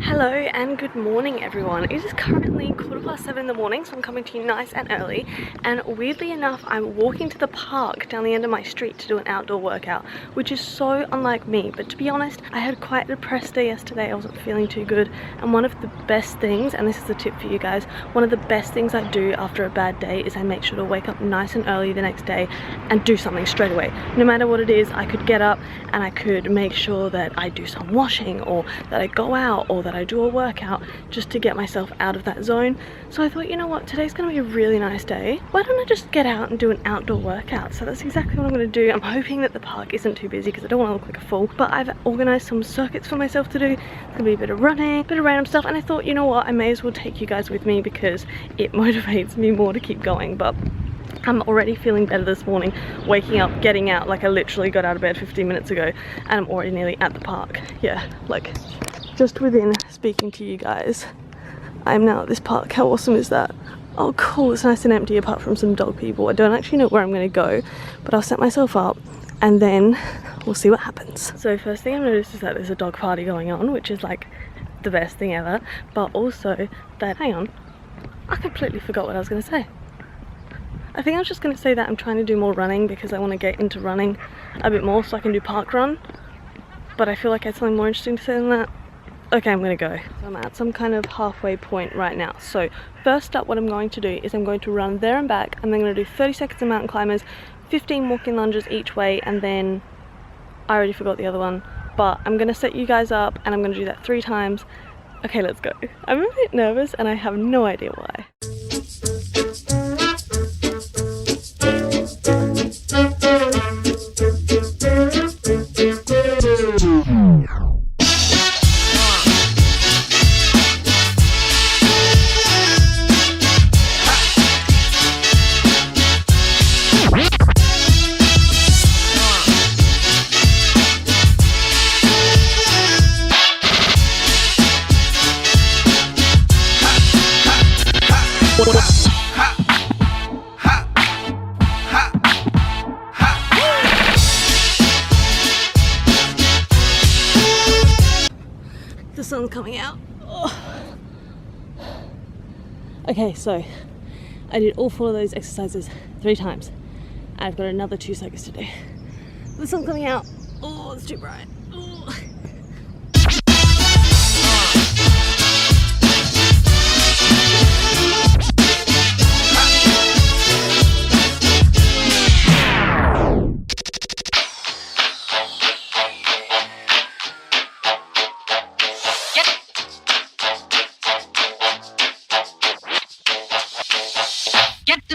Hello and good morning everyone. It is currently 7:15 in the morning, so I'm coming to you nice and early, and weirdly enough I'm walking to the park down the end of my street to do an outdoor workout, which is so unlike me. But to be honest, I had quite a depressed day yesterday. I wasn't feeling too good, and one of the best things, and this is a tip for you guys, one of the best things I do after a bad day is I make sure to wake up nice and early the next day and do something straight away. No matter what it is, I could get up and I could make sure that I do some washing, or that I go out, or that I do a workout just to get myself out of that zone. So I thought, you know what, today's gonna be a really nice day. Why don't I just get out and do an outdoor workout? So that's exactly what I'm gonna do. I'm hoping that the park isn't too busy because I don't want to look like a fool. But I've organized some circuits for myself to do. It's gonna be a bit of running, a bit of random stuff, and I thought, you know what, I may as well take you guys with me because it motivates me more to keep going. But I'm already feeling better this morning, waking up, getting out. Like I literally got out of bed 15 minutes ago and I'm already nearly at the park. Yeah, like just within speaking to you guys, I'm now at this park. How awesome is that? Oh cool, it's nice and empty apart from some dog people. I don't actually know where I'm gonna go, but I'll set myself up and then we'll see what happens. So first thing I've noticed is that there's a dog party going on, which is like the best thing ever, but also that, hang on, I completely forgot what I was gonna say. I think I was just going to say that I'm trying to do more running because I want to get into running a bit more so I can do park run. But I feel like I had something more interesting to say than that. Okay, I'm going to go. So I'm at some kind of halfway point right now. So first up, what I'm going to do is I'm going to run there and back, and then I'm going to do 30 seconds of mountain climbers, 15 walking lunges each way, and then I already forgot the other one. But I'm going to set you guys up and I'm going to do that 3 times. Okay, let's go. I'm a bit nervous and I have no idea why. The sun's coming out. Oh. Okay, so I did all 4 of those exercises 3 times. I've got another 2 seconds to do. The sun's coming out. Oh, it's too bright. Oh.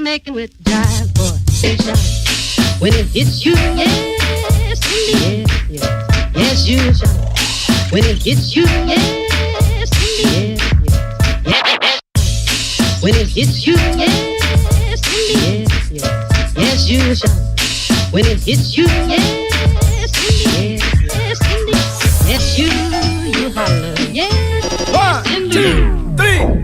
Making with jive, boy, say shine. When it hits you, yes, indeed, yes, yes, you shine. When it hits you, yes, indeed, yes, yes. When it hits you, yes, indeed, yes, yes, you shine. When it hits you, yes, indeed, yes, indeed, yes, you holler, yes. 1, 2, 3.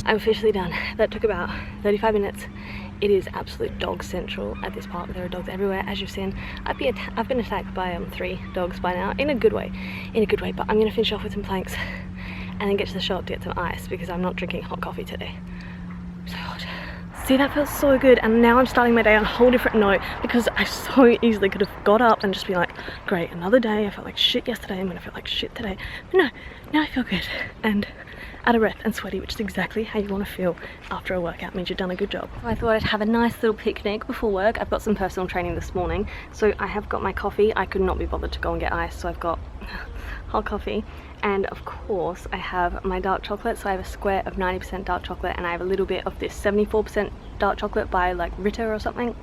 I'm officially done. That took about 35 minutes. It is absolute dog central at this park. There are dogs everywhere, as you've seen. I've been attacked by 3 dogs by now, in a good way. But I'm gonna finish off with some planks and then get to the shop to get some ice because I'm not drinking hot coffee today. So hot. See, that felt so good, and now I'm starting my day on a whole different note because I so easily could have got up and just been like, great, another day. I felt like shit yesterday, I'm gonna feel like shit today. But no, now I feel good and out of breath and sweaty, which is exactly how you want to feel after a workout. Means you've done a good job. So I thought I'd have a nice little picnic before work. I've got some personal training this morning, so I have got my coffee. I could not be bothered to go and get ice, so I've got hot coffee, and of course I have my dark chocolate. So I have a square of 90% dark chocolate, and I have a little bit of this 74% dark chocolate by like Ritter or something.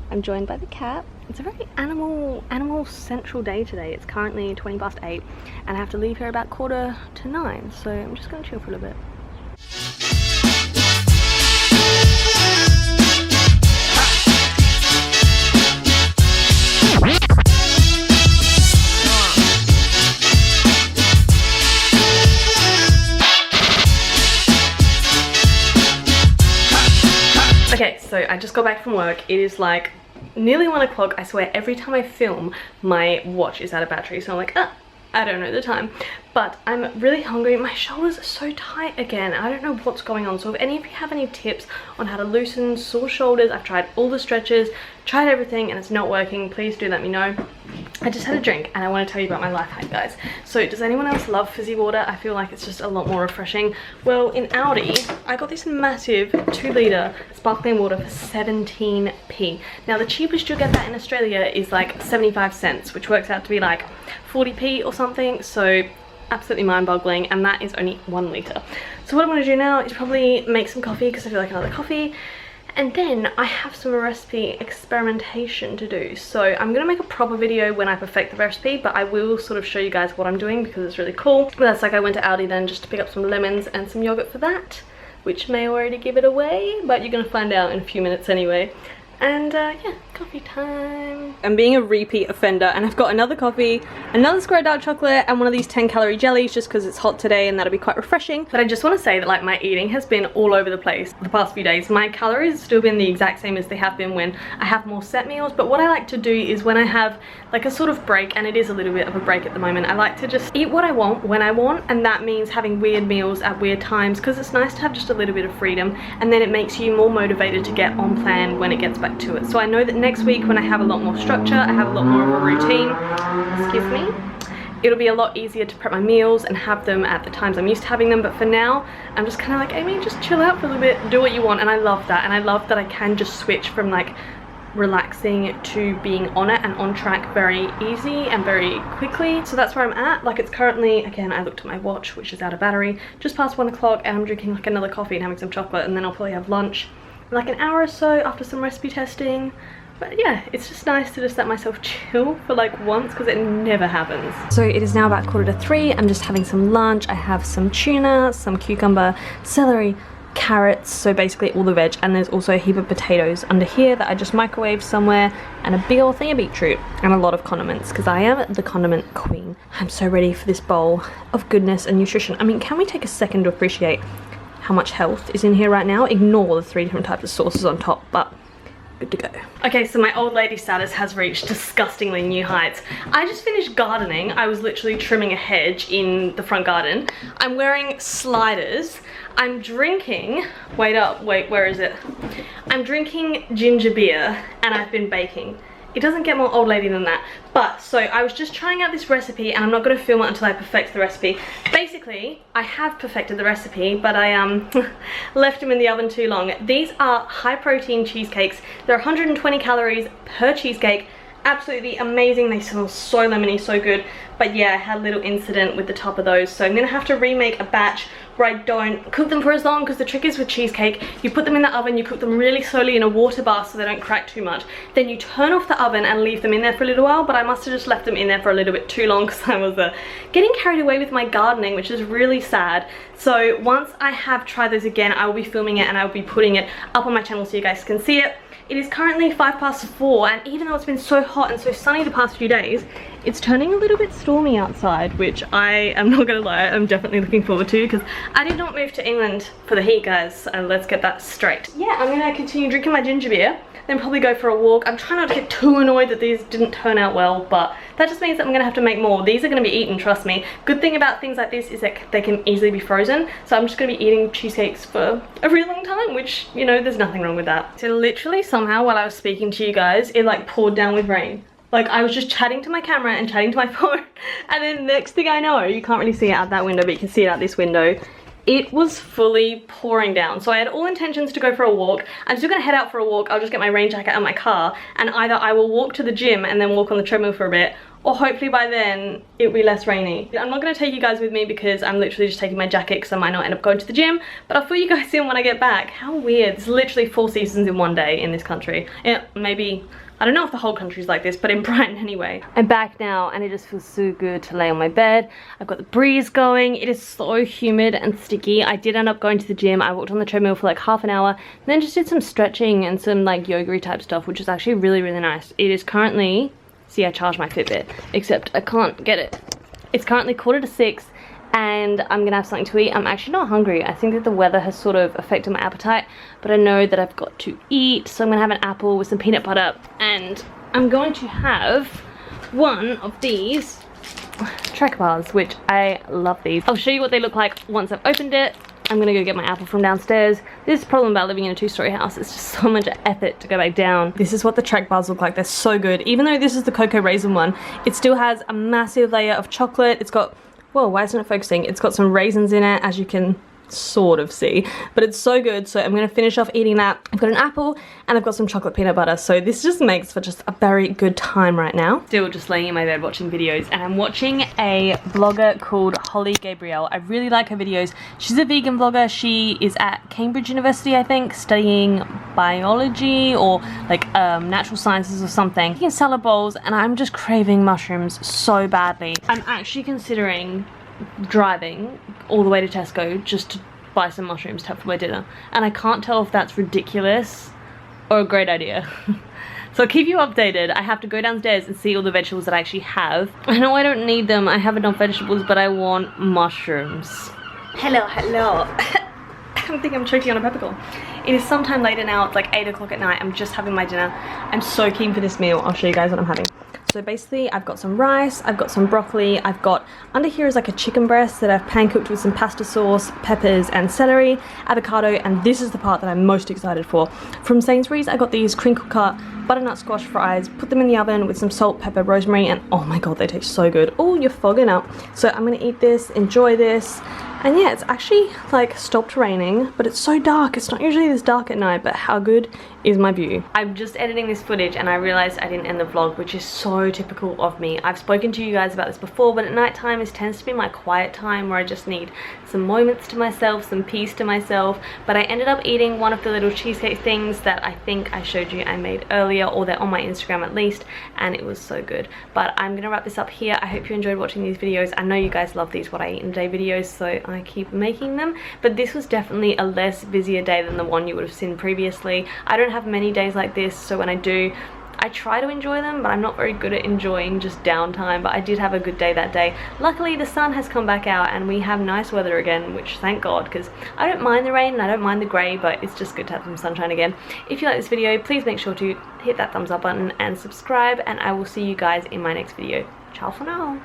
I'm joined by the cat. It's a very animal central day today. It's currently 20 past 8 and I have to leave here about 8:45, so I'm just gonna chill for a little bit. Okay, so I just got back from work. It is like nearly 1 o'clock. I swear every time I film my watch is out of battery, so I'm like, I don't know the time. But I'm really hungry. My shoulders are so tight again. I don't know what's going on. So if any of you have any tips on how to loosen sore shoulders, I've tried all the stretches, tried everything, and it's not working, please do let me know. I just had a drink and I want to tell you about my life hack, guys. So does anyone else love fizzy water? I feel like it's just a lot more refreshing. Well, in Aldi, I got this massive 2-litre sparkling water for 17p. Now the cheapest you'll get that in Australia is like 75 cents, which works out to be like 40p or something. So absolutely mind-boggling, and that is only 1 litre. So what I'm going to do now is probably make some coffee because I feel like another coffee. And then I have some recipe experimentation to do. So I'm gonna make a proper video when I perfect the recipe, but I will sort of show you guys what I'm doing because it's really cool. But that's like I went to Aldi then just to pick up some lemons and some yogurt for that, which may already give it away, but you're gonna find out in a few minutes anyway. And yeah, coffee time. I'm being a repeat offender and I've got another coffee, another square dark chocolate, and one of these 10-calorie jellies just because it's hot today and that'll be quite refreshing. But I just want to say that like my eating has been all over the place the past few days. My calories have still been the exact same as they have been when I have more set meals, but what I like to do is when I have like a sort of break, and it is a little bit of a break at the moment, I like to just eat what I want when I want, and that means having weird meals at weird times because it's nice to have just a little bit of freedom, and then it makes you more motivated to get on plan when it gets back to it. So I know that next week when I have a lot more structure, I have a lot more of a routine, excuse me, it'll be a lot easier to prep my meals and have them at the times I'm used to having them. But for now, I'm just kind of like, Amy, just chill out for a little bit, do what you want. And I love that, and I love that I can just switch from like relaxing to being on it and on track very easy and very quickly. So that's where I'm at. Like it's currently, again, I looked at my watch, which is out of battery, just past 1 o'clock, and I'm drinking like another coffee and having some chocolate, and then I'll probably have lunch in like an hour or so after some recipe testing. But yeah, it's just nice to just let myself chill for like once because it never happens. So it is now about 2:45. I'm just having some lunch. I have some tuna, some cucumber, celery, carrots, so basically all the veg, and there's also a heap of potatoes under here that I just microwaved somewhere, and a big old thing of beetroot, and a lot of condiments because I am the condiment queen. I'm so ready for this bowl of goodness and nutrition. I mean, can we take a second to appreciate how much health is in here right now? Ignore the 3 different types of sauces on top, but good to go. Okay, so my old lady status has reached disgustingly new heights. I just finished gardening. I was literally trimming a hedge in the front garden. I'm wearing sliders. I'm drinking, wait, where is it? I'm drinking ginger beer, and I've been baking. It doesn't get more old lady than that. But, so I was just trying out this recipe, and I'm not going to film it until I perfect the recipe. Basically, I have perfected the recipe, but I left them in the oven too long. These are high protein cheesecakes. They're 120 calories per cheesecake. Absolutely amazing. They smell so lemony, so good. But yeah, I had a little incident with the top of those, so I'm gonna have to remake a batch where I don't cook them for as long, because the trick is with cheesecake, you put them in the oven, you cook them really slowly in a water bath so they don't crack too much, then you turn off the oven and leave them in there for a little while. But I must have just left them in there for a little bit too long because I was getting carried away with my gardening, which is really sad. So once I have tried those again, I will be filming it and I will be putting it up on my channel so you guys can see it. It is currently 4:05, and even though it's been so hot and so sunny the past few days, it's turning a little bit stormy outside, which I am not gonna lie, I'm definitely looking forward to, because I did not move to England for the heat, guys, and let's get that straight. Yeah, I'm gonna continue drinking my ginger beer, then probably go for a walk. I'm trying not to get too annoyed that these didn't turn out well, but that just means that I'm gonna have to make more. These are gonna be eaten, trust me. Good thing about things like this is that they can easily be frozen, so I'm just gonna be eating cheesecakes for a really long time, which, you know, there's nothing wrong with that. So literally somehow while I was speaking to you guys, it like poured down with rain. Like I was just chatting to my camera and chatting to my phone, and then next thing I know, you can't really see it out that window, but you can see it out this window, it was fully pouring down. So I had all intentions to go for a walk. I'm still gonna head out for a walk. I'll just get my rain jacket out of my car, and either I will walk to the gym and then walk on the treadmill for a bit, or hopefully by then it'll be less rainy. I'm not going to take you guys with me because I'm literally just taking my jacket because I might not end up going to the gym, but I'll fill you guys in when I get back. How weird. There's literally 4 seasons in one day in this country. Yeah, maybe, I don't know if the whole country's like this, but in Brighton anyway. I'm back now and it just feels so good to lay on my bed. I've got the breeze going. It is so humid and sticky. I did end up going to the gym. I walked on the treadmill for like half an hour and then just did some stretching and some like yoga-y type stuff, which is actually really, really nice. It is currently, see, I charged my Fitbit, except I can't get it. It's currently 5:45 and I'm gonna have something to eat. I'm actually not hungry. I think that the weather has sort of affected my appetite, but I know that I've got to eat, so I'm gonna have an apple with some peanut butter, and I'm going to have one of these Trek bars, which I love these. I'll show you what they look like once I've opened it. I'm gonna go get my apple from downstairs. This is the problem about living in a 2-story house. It's just so much effort to go back down. This is what the Trek bars look like. They're so good. Even though this is the cocoa raisin one, it still has a massive layer of chocolate. It's got, whoa, why isn't it focusing? It's got some raisins in it, as you can sort of see, but it's so good. So I'm gonna finish off eating that. I've got an apple and I've got some chocolate peanut butter, so this just makes for just a very good time right now. Still just laying in my bed watching videos, and I'm watching a blogger called Holly Gabrielle. I really like her videos. She's a vegan vlogger. She is at Cambridge University, I think, studying biology or like natural sciences or something. Eating salad bowls, and I'm just craving mushrooms so badly. I'm actually considering driving all the way to Tesco just to buy some mushrooms to have for my dinner, and I can't tell if that's ridiculous or a great idea. So I'll keep you updated. I have to go downstairs and see all the vegetables that I actually have. I know I don't need them, I have enough vegetables, but I want mushrooms. Hello. I think I'm choking on a peppercorn. It is sometime later now. It's like 8 o'clock at night. I'm just having my dinner. I'm so keen for this meal. I'll show you guys what I'm having. So basically I've got some rice, I've got some broccoli, I've got, under here is like a chicken breast that I've pan cooked with some pasta sauce, peppers and celery, avocado, and this is the part that I'm most excited for. From Sainsbury's I got these crinkle cut butternut squash fries, put them in the oven with some salt, pepper, rosemary, and oh my god, they taste so good. Oh, you're fogging up. So I'm gonna eat this, enjoy this. And yeah, it's actually like stopped raining, but it's so dark. It's not usually this dark at night, but how good is my view? I'm just editing this footage and I realized I didn't end the vlog, which is so typical of me. I've spoken to you guys about this before, but at night time tends to be my quiet time where I just need some moments to myself, some peace to myself. But I ended up eating one of the little cheesecake things that I think I showed you I made earlier, or they're on my Instagram at least, and it was so good. But I'm gonna wrap this up here. I hope you enjoyed watching these videos. I know you guys love these what I eat in a day videos, so I keep making them, but this was definitely a less busier day than the one you would have seen previously. I don't have many days like this, so when I do, I try to enjoy them, but I'm not very good at enjoying just downtime. But I did have a good day that day. Luckily the sun has come back out and we have nice weather again, which thank god, because I don't mind the rain and I don't mind the grey, but it's just good to have some sunshine again. If you like this video, please make sure to hit that thumbs up button and subscribe, and I will see you guys in my next video. Ciao for now.